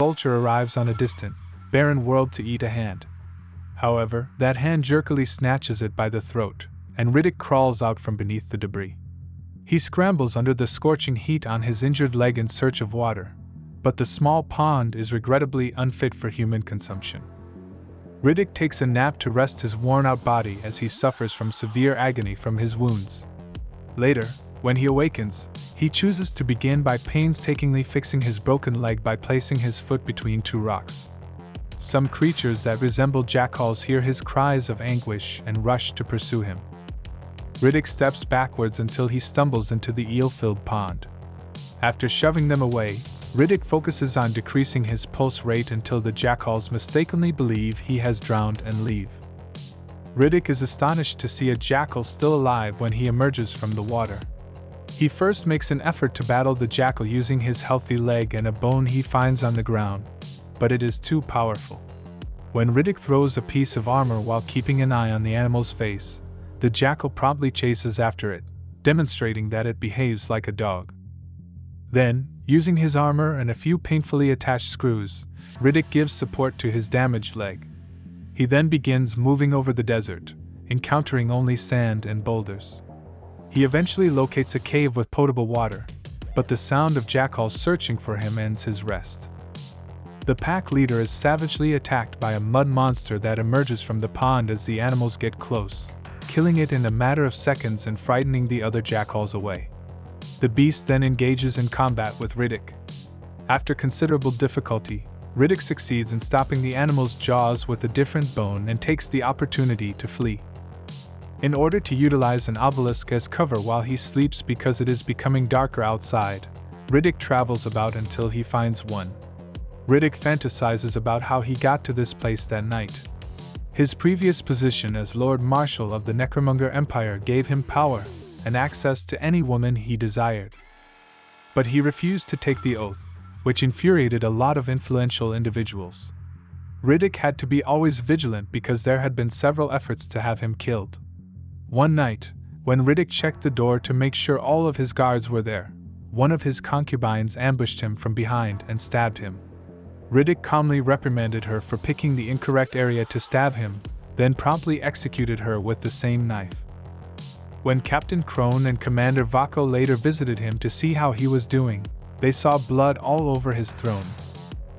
vulture arrives on a distant, barren world to eat a hand. However, that hand jerkily snatches it by the throat, and Riddick crawls out from beneath the debris. He scrambles under the scorching heat on his injured leg in search of water, but the small pond is regrettably unfit for human consumption. Riddick takes a nap to rest his worn-out body as he suffers from severe agony from his wounds. Later, when he awakens, he chooses to begin by painstakingly fixing his broken leg by placing his foot between two rocks. Some creatures that resemble jackals hear his cries of anguish and rush to pursue him. Riddick steps backwards until he stumbles into the eel-filled pond. After shoving them away, Riddick focuses on decreasing his pulse rate until the jackals mistakenly believe he has drowned and leave. Riddick is astonished to see a jackal still alive when he emerges from the water. He first makes an effort to battle the jackal using his healthy leg and a bone he finds on the ground, but it is too powerful. When Riddick throws a piece of armor while keeping an eye on the animal's face, the jackal promptly chases after it, demonstrating that it behaves like a dog. Then, using his armor and a few painfully attached screws, Riddick gives support to his damaged leg. He then begins moving over the desert, encountering only sand and boulders. He eventually locates a cave with potable water, but the sound of jackals searching for him ends his rest. The pack leader is savagely attacked by a mud monster that emerges from the pond as the animals get close, killing it in a matter of seconds and frightening the other jackals away. The beast then engages in combat with Riddick. After considerable difficulty, Riddick succeeds in stopping the animal's jaws with a different bone and takes the opportunity to flee. In order to utilize an obelisk as cover while he sleeps because it is becoming darker outside, Riddick travels about until he finds one. Riddick fantasizes about how he got to this place that night. His previous position as Lord Marshal of the Necromonger Empire gave him power and access to any woman he desired. But he refused to take the oath, which infuriated a lot of influential individuals. Riddick had to be always vigilant because there had been several efforts to have him killed. One night, when Riddick checked the door to make sure all of his guards were there, one of his concubines ambushed him from behind and stabbed him. Riddick calmly reprimanded her for picking the incorrect area to stab him, then promptly executed her with the same knife. When Captain Crone and Commander Vaco later visited him to see how he was doing, they saw blood all over his throne.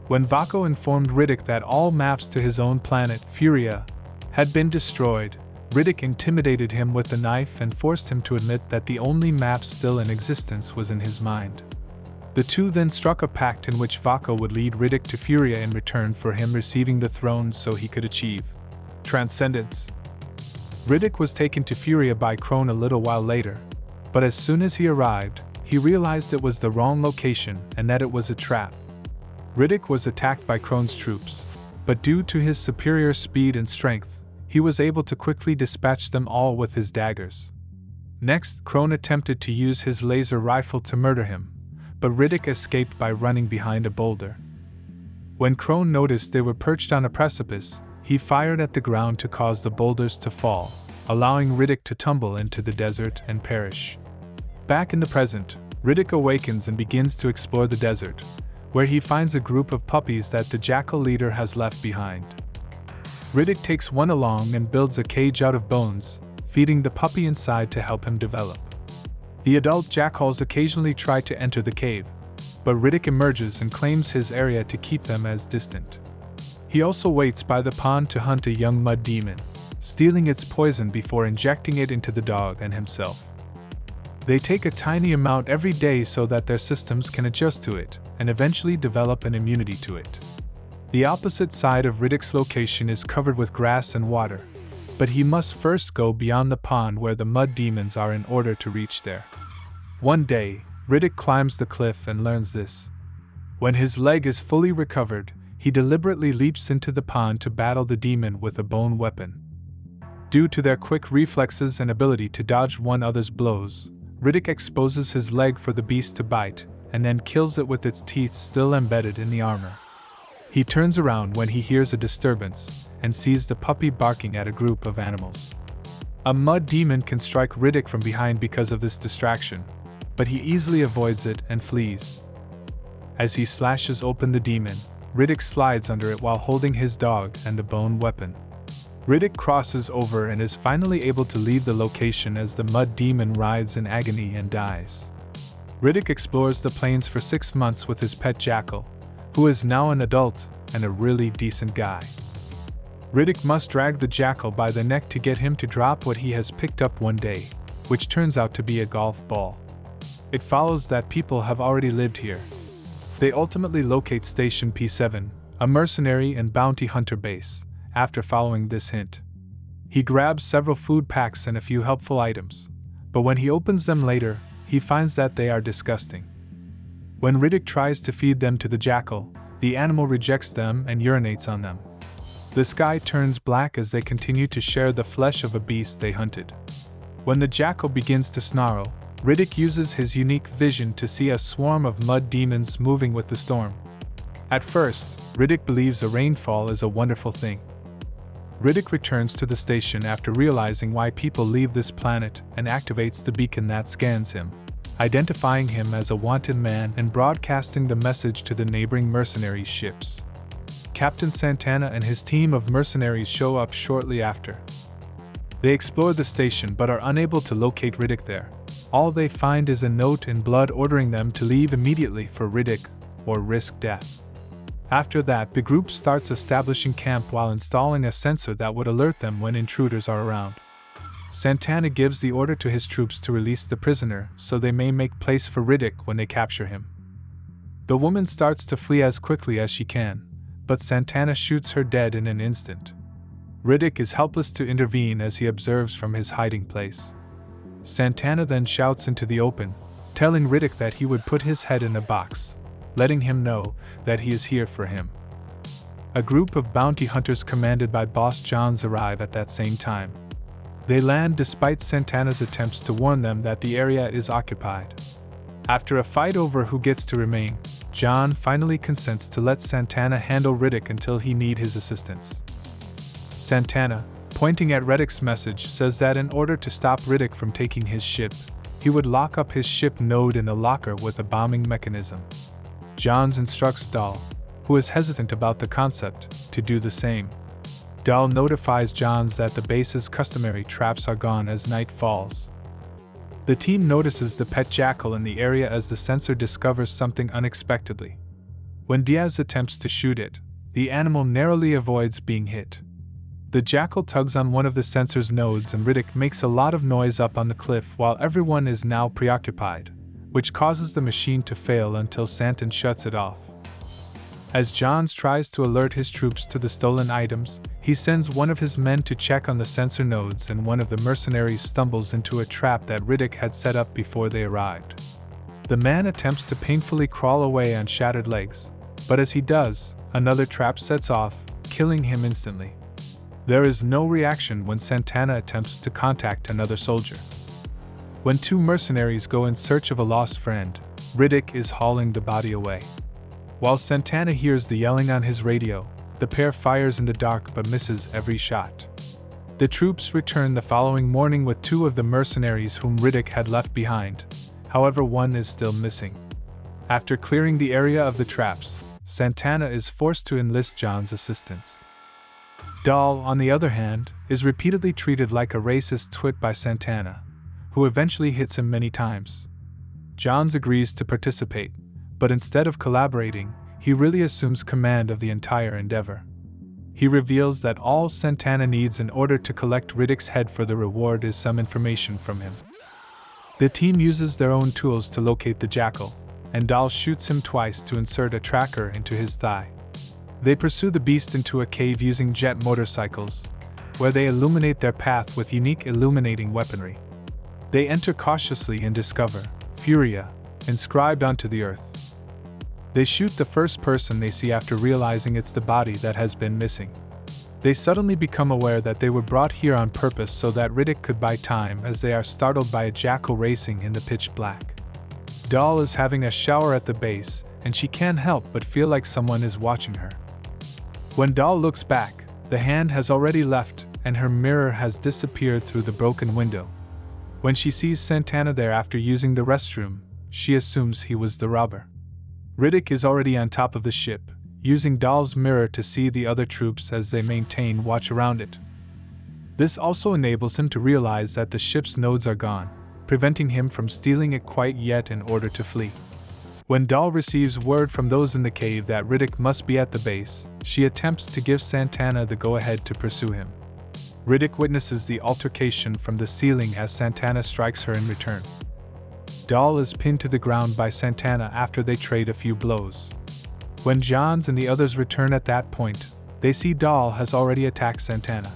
When Vaco informed Riddick that all maps to his own planet, Furia, had been destroyed, Riddick intimidated him with the knife and forced him to admit that the only map still in existence was in his mind. The two then struck a pact in which Vaco would lead Riddick to Furia in return for him receiving the throne so he could achieve transcendence. Riddick was taken to Furia by Crone a little while later, but as soon as he arrived, he realized it was the wrong location and that it was a trap. Riddick was attacked by Crone's troops, but due to his superior speed and strength, he was able to quickly dispatch them all with his daggers. Next, Crone attempted to use his laser rifle to murder him, but Riddick escaped by running behind a boulder. When Crone noticed they were perched on a precipice, he fired at the ground to cause the boulders to fall, allowing Riddick to tumble into the desert and perish. Back in the present, Riddick awakens and begins to explore the desert, where he finds a group of puppies that the jackal leader has left behind. Riddick takes one along and builds a cage out of bones, feeding the puppy inside to help him develop. The adult jackals occasionally try to enter the cave, but Riddick emerges and claims his area to keep them as distant. He also waits by the pond to hunt a young mud demon, stealing its poison before injecting it into the dog and himself. They take a tiny amount every day so that their systems can adjust to it, and eventually develop an immunity to it. The opposite side of Riddick's location is covered with grass and water, but he must first go beyond the pond where the mud demons are in order to reach there. One day, Riddick climbs the cliff and learns this. When his leg is fully recovered, he deliberately leaps into the pond to battle the demon with a bone weapon. Due to their quick reflexes and ability to dodge one another's blows, Riddick exposes his leg for the beast to bite, and then kills it with its teeth still embedded in the armor. He turns around when he hears a disturbance, and sees the puppy barking at a group of animals. A mud demon can strike Riddick from behind because of this distraction, but he easily avoids it and flees. As he slashes open the demon, Riddick slides under it while holding his dog and the bone weapon. Riddick crosses over and is finally able to leave the location as the mud demon writhes in agony and dies. Riddick explores the plains for 6 months with his pet jackal, who is now an adult and a really decent guy. Riddick must drag the jackal by the neck to get him to drop what he has picked up one day, which turns out to be a golf ball. It follows that people have already lived here. They ultimately locate Station P7, a mercenary and bounty hunter base, after following this hint. He grabs several food packs and a few helpful items, but when he opens them later, he finds that they are disgusting. When Riddick tries to feed them to the jackal, the animal rejects them and urinates on them. The sky turns black as they continue to share the flesh of a beast they hunted. When the jackal begins to snarl, Riddick uses his unique vision to see a swarm of mud demons moving with the storm. At first, Riddick believes a rainfall is a wonderful thing. Riddick returns to the station after realizing why people leave this planet and activates the beacon that scans him, identifying him as a wanted man and broadcasting the message to the neighboring mercenary ships. Captain Santana and his team of mercenaries show up shortly after. They explore the station but are unable to locate Riddick there. All they find is a note in blood ordering them to leave immediately for Riddick or risk death. After that, the group starts establishing camp while installing a sensor that would alert them when intruders are around. Santana gives the order to his troops to release the prisoner so they may make place for Riddick when they capture him. The woman starts to flee as quickly as she can, but Santana shoots her dead in an instant. Riddick is helpless to intervene as he observes from his hiding place. Santana then shouts into the open, telling Riddick that he would put his head in a box, letting him know that he is here for him. A group of bounty hunters commanded by Boss Johns arrive at that same time. They land despite Santana's attempts to warn them that the area is occupied. After a fight over who gets to remain, John finally consents to let Santana handle Riddick until he needs his assistance. Santana, pointing at Riddick's message, says that in order to stop Riddick from taking his ship, he would lock up his ship node in a locker with a bombing mechanism. Johns instructs Dahl, who is hesitant about the concept, to do the same. Dahl notifies Johns that the base's customary traps are gone as night falls. The team notices the pet jackal in the area as the sensor discovers something unexpectedly. When Diaz attempts to shoot it, the animal narrowly avoids being hit. The jackal tugs on one of the sensor's nodes and Riddick makes a lot of noise up on the cliff while everyone is now preoccupied, which causes the machine to fail until Santon shuts it off. As Johns tries to alert his troops to the stolen items, he sends one of his men to check on the sensor nodes and one of the mercenaries stumbles into a trap that Riddick had set up before they arrived. The man attempts to painfully crawl away on shattered legs, but as he does, another trap sets off, killing him instantly. There is no reaction when Santana attempts to contact another soldier. When two mercenaries go in search of a lost friend, Riddick is hauling the body away. While Santana hears the yelling on his radio, the pair fires in the dark but misses every shot. The troops return the following morning with two of the mercenaries whom Riddick had left behind, however one is still missing. After clearing the area of the traps, Santana is forced to enlist John's assistance. Dahl, on the other hand, is repeatedly treated like a racist twit by Santana, who eventually hits him many times. Johns agrees to participate, but instead of collaborating, he really assumes command of the entire endeavor. He reveals that all Santana needs in order to collect Riddick's head for the reward is some information from him. The team uses their own tools to locate the jackal, and Dahl shoots him twice to insert a tracker into his thigh. They pursue the beast into a cave using jet motorcycles, where they illuminate their path with unique illuminating weaponry. They enter cautiously and discover Furia inscribed onto the earth. They shoot the first person they see after realizing it's the body that has been missing. They suddenly become aware that they were brought here on purpose so that Riddick could buy time as they are startled by a jackal racing in the pitch black. Dahl is having a shower at the base, and she can't help but feel like someone is watching her. When Dahl looks back, the hand has already left, and her mirror has disappeared through the broken window. When she sees Santana there after using the restroom, she assumes he was the robber. Riddick is already on top of the ship, using Dahl's mirror to see the other troops as they maintain watch around it. This also enables him to realize that the ship's nodes are gone, preventing him from stealing it quite yet in order to flee. When Dahl receives word from those in the cave that Riddick must be at the base, she attempts to give Santana the go-ahead to pursue him. Riddick witnesses the altercation from the ceiling as Santana strikes her in return. Dahl is pinned to the ground by Santana after they trade a few blows. When Johns and the others return at that point, they see Dahl has already attacked Santana.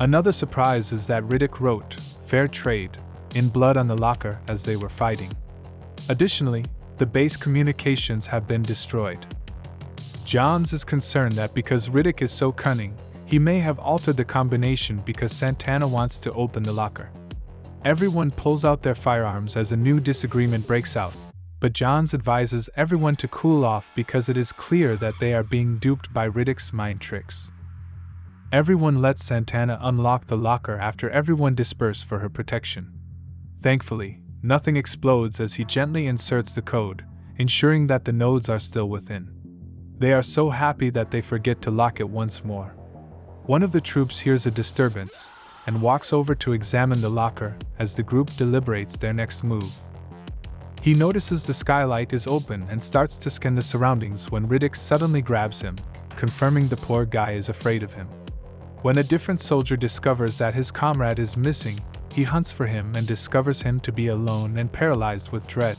Another surprise is that Riddick wrote, "Fair trade," in blood on the locker as they were fighting. Additionally, the base communications have been destroyed. Johns is concerned that because Riddick is so cunning, he may have altered the combination because Santana wants to open the locker. Everyone pulls out their firearms as a new disagreement breaks out, but Johns advises everyone to cool off because it is clear that they are being duped by Riddick's mind tricks. Everyone lets Santana unlock the locker after everyone disperse for her protection. Thankfully, nothing explodes as he gently inserts the code, ensuring that the nodes are still within. They are so happy that they forget to lock it once more. One of the troops hears a disturbance and walks over to examine the locker as the group deliberates their next move. He notices the skylight is open and starts to scan the surroundings when Riddick suddenly grabs him, confirming the poor guy is afraid of him. When a different soldier discovers that his comrade is missing, he hunts for him and discovers him to be alone and paralyzed with dread.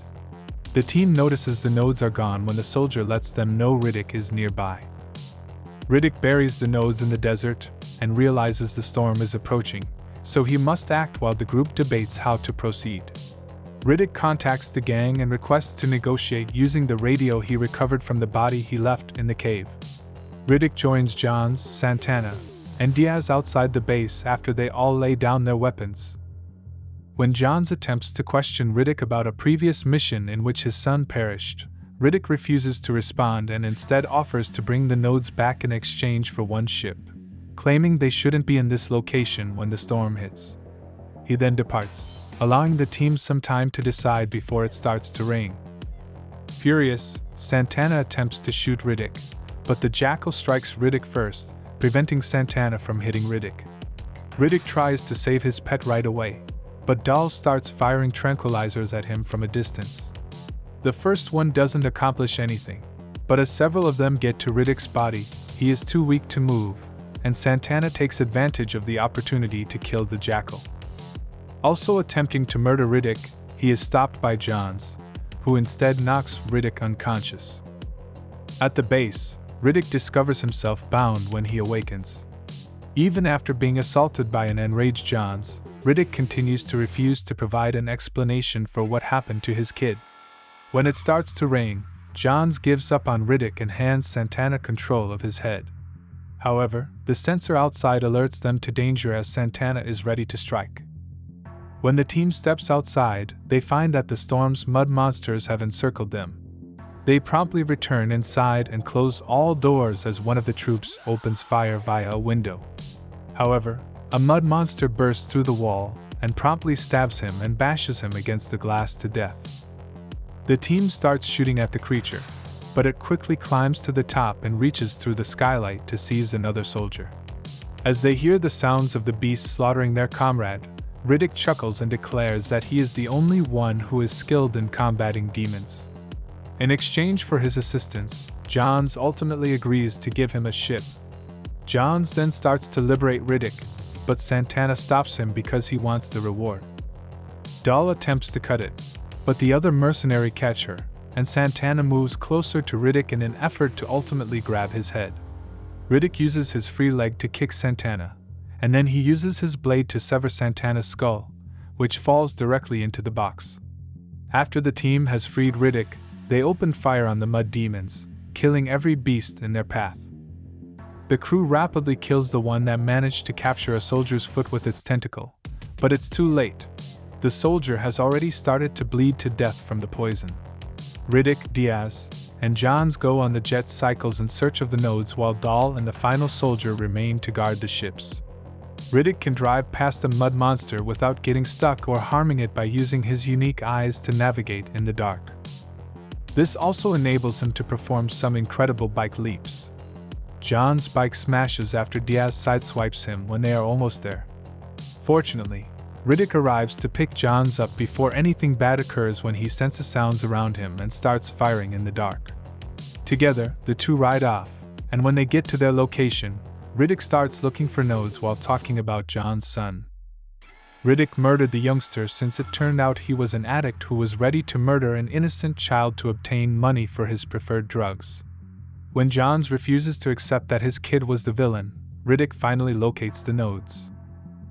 The team notices the nodes are gone when the soldier lets them know Riddick is nearby. Riddick buries the nodes in the desert and realizes the storm is approaching, so he must act while the group debates how to proceed. Riddick contacts the gang and requests to negotiate using the radio he recovered from the body he left in the cave. Riddick joins Johns, Santana, and Diaz outside the base after they all lay down their weapons. When Johns attempts to question Riddick about a previous mission in which his son perished, Riddick refuses to respond and instead offers to bring the nodes back in exchange for one ship, claiming they shouldn't be in this location when the storm hits. He then departs, allowing the team some time to decide before it starts to rain. Furious, Santana attempts to shoot Riddick, but the jackal strikes Riddick first, preventing Santana from hitting Riddick. Riddick tries to save his pet right away, but Dahl starts firing tranquilizers at him from a distance. The first one doesn't accomplish anything, but as several of them get to Riddick's body, he is too weak to move, and Santana takes advantage of the opportunity to kill the jackal. Also attempting to murder Riddick, he is stopped by Johns, who instead knocks Riddick unconscious. At the base, Riddick discovers himself bound when he awakens. Even after being assaulted by an enraged Johns, Riddick continues to refuse to provide an explanation for what happened to his kid. When it starts to rain, Johns gives up on Riddick and hands Santana control of his head. However, the sensor outside alerts them to danger as Santana is ready to strike. When the team steps outside, they find that the storm's mud monsters have encircled them. They promptly return inside and close all doors as one of the troops opens fire via a window. However, a mud monster bursts through the wall and promptly stabs him and bashes him against the glass to death. The team starts shooting at the creature, but it quickly climbs to the top and reaches through the skylight to seize another soldier. As they hear the sounds of the beast slaughtering their comrade, Riddick chuckles and declares that he is the only one who is skilled in combating demons. In exchange for his assistance, Johns ultimately agrees to give him a ship. Johns then starts to liberate Riddick, but Santana stops him because he wants the reward. Dahl attempts to cut it, but the other mercenary catch her, and Santana moves closer to Riddick in an effort to ultimately grab his head. Riddick uses his free leg to kick Santana, and then he uses his blade to sever Santana's skull, which falls directly into the box. After the team has freed Riddick, they open fire on the mud demons, killing every beast in their path. The crew rapidly kills the one that managed to capture a soldier's foot with its tentacle, but it's too late. The soldier has already started to bleed to death from the poison. Riddick, Diaz, and Johns go on the jet cycles in search of the nodes while Dahl and the final soldier remain to guard the ships. Riddick can drive past the mud monster without getting stuck or harming it by using his unique eyes to navigate in the dark. This also enables him to perform some incredible bike leaps. John's bike smashes after Diaz sideswipes him when they are almost there. Fortunately, Riddick arrives to pick Johns up before anything bad occurs when he senses sounds around him and starts firing in the dark. Together, the two ride off, and when they get to their location, Riddick starts looking for nodes while talking about John's son. Riddick murdered the youngster since it turned out he was an addict who was ready to murder an innocent child to obtain money for his preferred drugs. When Johns refuses to accept that his kid was the villain, Riddick finally locates the nodes.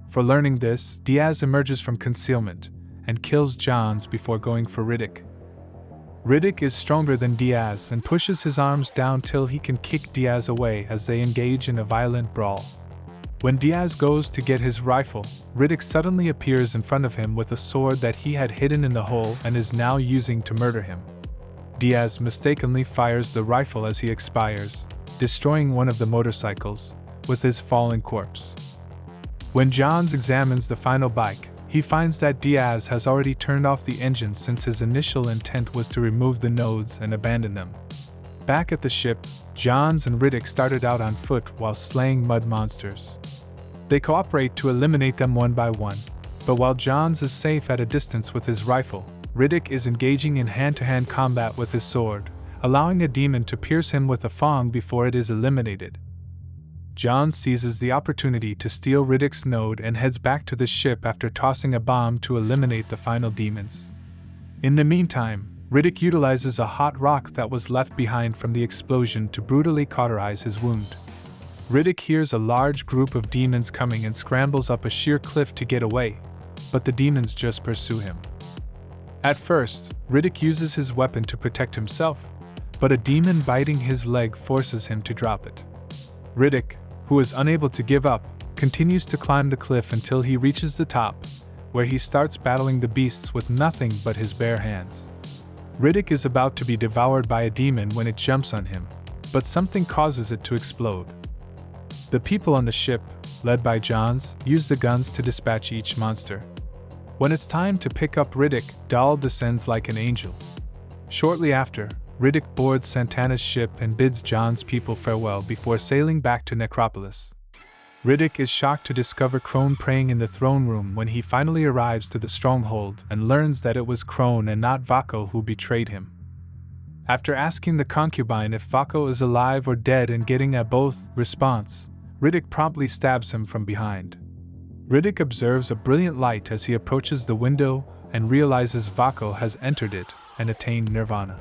For learning this, Diaz emerges from concealment and kills Johns before going for Riddick. Riddick is stronger than Diaz and pushes his arms down till he can kick Diaz away as they engage in a violent brawl. When Diaz goes to get his rifle, Riddick suddenly appears in front of him with a sword that he had hidden in the hole and is now using to murder him. Diaz mistakenly fires the rifle as he expires, destroying one of the motorcycles with his falling corpse. When Johns examines the final bike, he finds that Diaz has already turned off the engine since his initial intent was to remove the nodes and abandon them. Back at the ship, Johns and Riddick started out on foot while slaying mud monsters. They cooperate to eliminate them one by one, but while Johns is safe at a distance with his rifle, Riddick is engaging in hand-to-hand combat with his sword, allowing a demon to pierce him with a fong before it is eliminated. Johns seizes the opportunity to steal Riddick's node and heads back to the ship after tossing a bomb to eliminate the final demons. In the meantime, Riddick utilizes a hot rock that was left behind from the explosion to brutally cauterize his wound. Riddick hears a large group of demons coming and scrambles up a sheer cliff to get away, but the demons just pursue him. At first, Riddick uses his weapon to protect himself, but a demon biting his leg forces him to drop it. Riddick, who is unable to give up, continues to climb the cliff until he reaches the top, where he starts battling the beasts with nothing but his bare hands. Riddick is about to be devoured by a demon when it jumps on him, but something causes it to explode. The people on the ship, led by Johns, use the guns to dispatch each monster. When it's time to pick up Riddick, Dahl descends like an angel. Shortly after, Riddick boards Santana's ship and bids John's people farewell before sailing back to Necropolis. Riddick is shocked to discover Crone praying in the throne room when he finally arrives to the stronghold and learns that it was Crone and not Vako who betrayed him. After asking the concubine if Vako is alive or dead and getting a both response, Riddick promptly stabs him from behind. Riddick observes a brilliant light as he approaches the window and realizes Vako has entered it and attained nirvana.